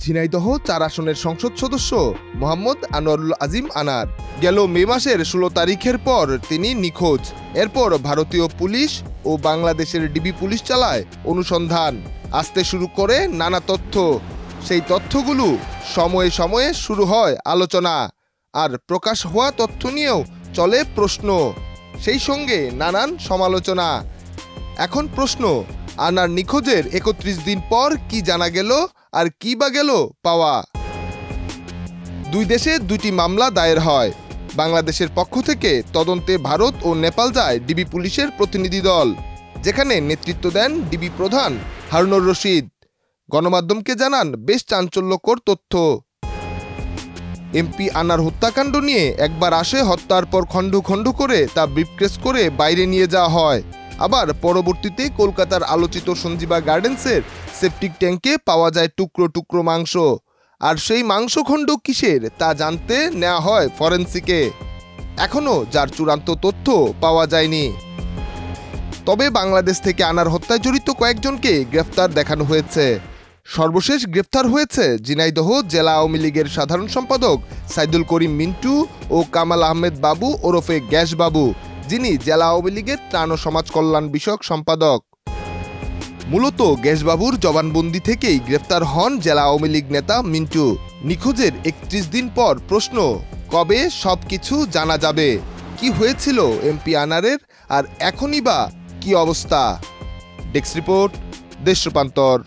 ঝিনাইদহ ৪ আসনের সংসদ সদস্য মোহাম্মদ আনোয়ারুল আজিম আনার গেল মে মাসের ১৬ তারিখের পর তিনি নিখোঁজ। এরপর ভারতীয় পুলিশ ও বাংলাদেশের ডিবি পুলিশ চালায় অনুসন্ধান, আসতে শুরু করে নানা তথ্য। সেই তথ্যগুলো সময়ে সময়ে শুরু হয় আলোচনা, আর প্রকাশ হওয়া তথ্য নিয়েও চলে প্রশ্ন, সেই সঙ্গে নানান সমালোচনা। এখন প্রশ্ন, আনার নিখোঁজের ৩১ দিন পর কি জানা গেল আর কি বা গেল পাওয়া? দুই দেশে দুটি মামলা দায়ের হয়। বাংলাদেশের পক্ষ থেকে তদন্তে ভারত ও নেপাল যায় ডিবি পুলিশের প্রতিনিধি দল, যেখানে নেতৃত্ব দেন ডিবি প্রধান হারুনুর রশিদ। গণমাধ্যমকে জানান বেশ চাঞ্চল্যকর তথ্য। এমপি আনার হত্যাকাণ্ড নিয়ে একবার আসে হত্যার পর খণ্ড খণ্ড করে তা ব্রিফকেস করে বাইরে নিয়ে যাওয়া হয়। আবার পরবর্তীতে কলকাতার আলোচিত সঞ্জীবা গার্ডেন্সের সেপটিক ট্যাঙ্কে পাওয়া যায় টুকরো টুকরো মাংস, আর সেই মাংসখণ্ড কিসের তা জানতে নেওয়া হয় ফরেন্সিকে। এখনও যার চূড়ান্ত তথ্য পাওয়া যায়নি। তবে বাংলাদেশ থেকে আনার হত্যায় জড়িত কয়েকজনকে গ্রেফতার দেখানো হয়েছে। সর্বশেষ গ্রেফতার হয়েছে ঝিনাইদহ জেলা আওয়ামী লীগের সাধারণ সম্পাদক সাইদুল করিম মিন্টু ও কামাল আহমেদ বাবু ওরফে গ্যাস বাবু, যিনি জেলা আওয়ামী লীগের ত্রাণ ও সমাজ কল্যাণ বিষয়ক সম্পাদক। মূলত গ্যাসবাবুর জবানবন্দি থেকেই গ্রেফতার হন জেলা আওয়ামী লীগ নেতা মিন্টু। নিখোঁজের ৩১ দিন পর প্রশ্ন, কবে সবকিছু জানা যাবে? কি হয়েছিল এমপি আনারের, আর এখনই বা কি অবস্থা? ডেস্ক রিপোর্ট, দেশ রূপান্তর।